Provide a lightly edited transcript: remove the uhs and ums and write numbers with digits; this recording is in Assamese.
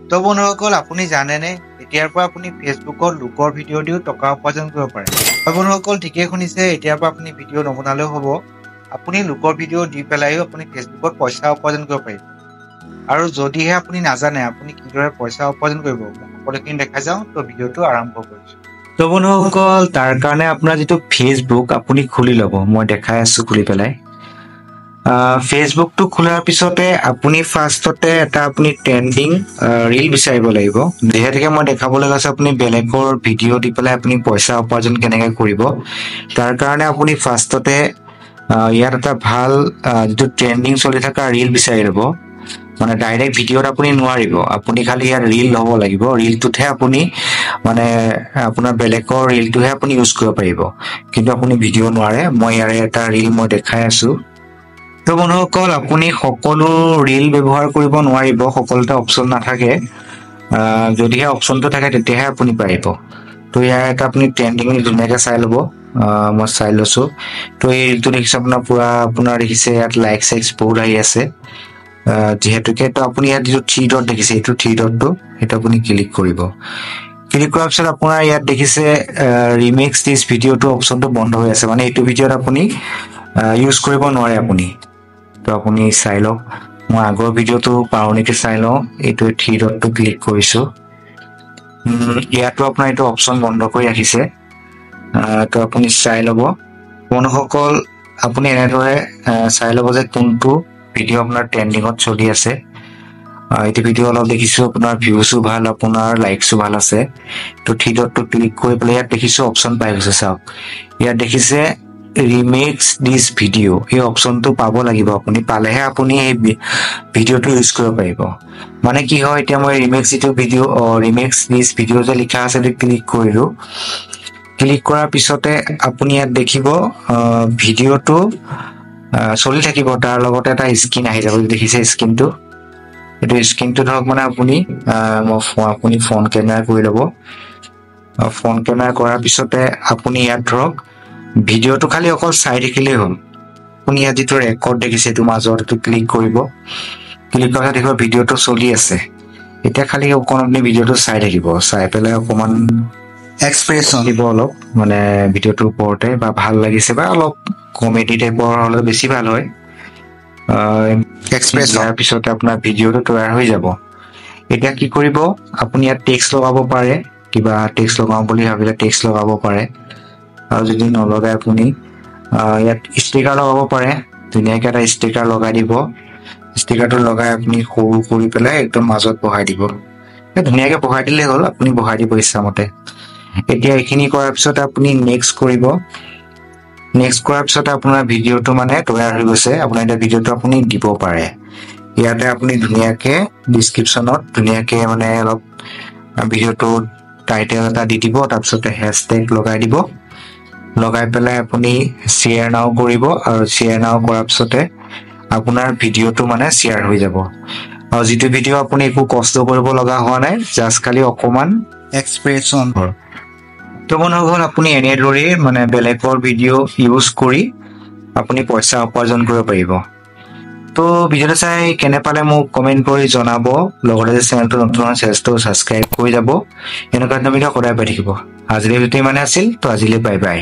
তো বন্ধুসকল আপুনি জানেনে এতিয়াৰ পৰা আপুনি ফেচবুকত লোকৰ ভিডিঅ' দিও টকা উপাৰ্জন কৰিব পাৰে। বন্ধুসকল ঠিকেই শুনিছে, এতিয়াৰ পৰা আপুনি ভিডিঅ' নবনালেও হ'ব, আপুনি লোকৰ ভিডিঅ' দি পেলাইও আপুনি ফেচবুকত পইচা উপাৰ্জন কৰিব পাৰিব। আৰু যদিহে আপুনি নাজানে আপুনি কিদৰে পইচা উপাৰ্জন কৰিব, সকলোখিনি দেখা যাওঁ। তো ভিডিঅ'টো আৰম্ভ কৰিছোঁ। তো বন্ধুসকল তাৰ কাৰণে আপোনাৰ যিটো ফেচবুক আপুনি খুলি ল'ব, মই দেখাই আছোঁ খুলি পেলাই। ফেচবুকটো খোলাৰ পিছতে আপুনি ফাৰ্ষ্টতে এটা আপুনি ট্ৰেণ্ডিং ৰীল বিচাৰিব লাগিব। যিহেতুকে মই দেখাবলৈ গৈছোঁ আপুনি বেলেগৰ ভিডিঅ' দি পেলাই আপুনি পইচা উপাৰ্জন কেনেকৈ কৰিব। তাৰ কাৰণে আপুনি ফাৰ্ষ্টতে ইয়াত এটা ভাল যিটো ট্ৰেণ্ডিং চলি থকা ৰীল বিচাৰি ল'ব। মানে ডাইৰেক্ট ভিডিঅ'ত আপুনি নোৱাৰিব, আপুনি খালি ইয়াত ৰীল হ'ব লাগিব। ৰীলটোতহে আপুনি মানে আপোনাৰ বেলেগৰ ৰীলটোহে আপুনি ইউজ কৰিব পাৰিব, কিন্তু আপুনি ভিডিঅ' নোৱাৰে। মই ইয়াৰে এটা ৰীল মই দেখাই আছোঁ। তো বন্ধুসকল আপুনি সকলো ৰীল ব্যৱহাৰ কৰিব নোৱাৰিব, সকলোতে অপশ্যন নাথাকে। যদিহে অপশ্যনটো থাকে তেতিয়াহে আপুনি পাৰিব। তো ইয়াৰ এটা আপুনি ট্ৰেণ্ডিং ধুনীয়াকৈ চাই ল'ব। মই চাই লৈছোঁ। তো এই ৰীলটো দেখিছে আপোনাৰ দেখিছে ইয়াত লাইক চাইকছ বহুত আহি আছে। যিহেতুকে তো আপুনি ইয়াত যিটো থ্ৰী ডট দেখিছে, এইটো থ্ৰী ডটটো সেইটো আপুনি ক্লিক কৰিব। ক্লিক কৰাৰ পিছত আপোনাৰ ইয়াত দেখিছে ৰিমেক্স দিছ ভিডিঅ'টো অপশ্যনটো বন্ধ হৈ আছে, মানে এইটো ভিডিঅ'ত আপুনি ইউজ কৰিব নোৱাৰে আপুনি। তো আপুনি চাই লওক, মই আগৰ ভিডিঅ'টো পাৰোঁ নেকি চাই লওঁ। এইটো থ্ৰী ডটটো ক্লিক কৰিছোঁ। ইয়াতো আপোনাৰ এইটো অপশ্যন বন্ধ কৰি ৰাখিছে। তো আপুনি চাই ল'ব। বন্ধুসকল আপুনি এনেদৰে চাই ল'ব যে কোনটো ভিডিঅ' আপোনাৰ ট্ৰেণ্ডিঙত চলি আছে। এইটো ভিডিঅ' অলপ দেখিছোঁ আপোনাৰ ভিউজো ভাল, আপোনাৰ লাইকছো ভাল আছে। তো থ্ৰী ডটটো ক্লিক কৰি পেলাই ইয়াত দেখিছোঁ অপশ্যন পাই গৈছে। চাওক ইয়াত দেখিছে ৰিমেক্স দিছ ভিডিঅ', এই অপশ্যনটো পাব লাগিব আপুনি, পালেহে আপুনি এই ভিডিঅ'টো ইউজ কৰিব পাৰিব। মানে কি হয়, এতিয়া মই ৰিমেক্স দিছ ভিডিঅ' যে লিখা আছে সেইটো ক্লিক কৰিলোঁ। ক্লিক কৰাৰ পিছতে আপুনি ইয়াত দেখিব ভিডিঅ'টো চলি থাকিব, তাৰ লগতে এটা স্ক্ৰীন আহি যাব। দেখিছে স্ক্ৰীনটো, এইটো স্ক্ৰীনটো ধৰক মানে আপুনি ফোন কেমেৰা কৰি ল'ব। ফোন কেমেৰা কৰাৰ পিছতে আপুনি ইয়াত ধৰক ভিডিঅ'টো খালি অকল চাই থাকিলেই হ'ল। আপুনি ইয়াত যিটো ৰেকৰ্ড দেখিছে এইটো মাজত এইটো ক্লিক কৰিব। ক্লিক কৰাৰ পিছত দেখিব ভিডিঅ'টো চলি আছে। এতিয়া খালি অকণ আপুনি ভিডিঅ'টো চাই থাকিব, চাই পেলাই অকণমান এক্সপ্ৰেছন দিব অলপ, মানে ভিডিঅ'টোৰ ওপৰতে, বা ভাল লাগিছে বা অলপ কমেডি টাইপৰ হ'লে বেছি ভাল হয়। দিয়াৰ পিছতে আপোনাৰ ভিডিঅ'টো তৈয়াৰ হৈ যাব। এতিয়া কি কৰিব, আপুনি ইয়াত টেক্সট লগাব পাৰে, কিবা টেক্সট লগাওঁ বুলি ভাবিলে টেক্সট লগাব পাৰে। আৰু যদি নলগাই আপুনি ইয়াত ষ্টিকাৰ লগাব পাৰে। ধুনীয়াকৈ এটা ষ্টিকাৰ লগাই দিব। ষ্টিকাৰটো লগাই আপুনি সৰু কৰি পেলাই একদম মাজত বহাই দিব। ধুনীয়াকৈ বহাই দিলেই হ'ল, আপুনি বহাই দিব ইচ্ছামতে। এতিয়া এইখিনি কৰাৰ পিছত আপুনি নেক্সট কৰিব। নেক্সট কৰাৰ পিছতে আপোনাৰ ভিডিঅ'টো মানে তৈয়াৰ হৈ গৈছে। আপোনাৰ এতিয়া ভিডিঅ'টো আপুনি দিব পাৰে। ইয়াতে আপুনি ধুনীয়াকৈ ডিছক্ৰিপশ্যনত ধুনীয়াকৈ মানে অলপ ভিডিঅ'টো টাইটেল এটা দি দিব, তাৰপিছতে হেছটেগ লগাই দিব। লগাই পেলাই আপুনি শ্বেয়াৰ নাও কৰিব, আৰু শ্বেয়াৰ নাও কৰাৰ পিছতে আপোনাৰ ভিডিঅ'টো মানে শ্বেয়াৰ হৈ যাব। আৰু যিটো ভিডিঅ' আপুনি একো কষ্ট কৰিব লগা হোৱা নাই, জাষ্ট খালি অকণমান এক্সপ্ৰেছন। তো বন্ধুসকল আপুনি এনেদৰেই মানে বেলেগৰ ভিডিঅ' ইউজ কৰি আপুনি পইচা উপাৰ্জন কৰিব পাৰিব। তো ভিডিঅ'টো চাই কেনে পালে মোক কমেণ্ট কৰি জনাব। লগতে যে চেনেলটো নতুন হয় চেনেলটো ছাবস্ক্ৰাইব কৰি যাব। এনেকুৱা ধৰণৰ ভিডিঅ' সদায় পাই থাকিব। আজিলৈ ভিডিঅ'টো ইমানে আছিল, তো আজিলৈ বাই বাই।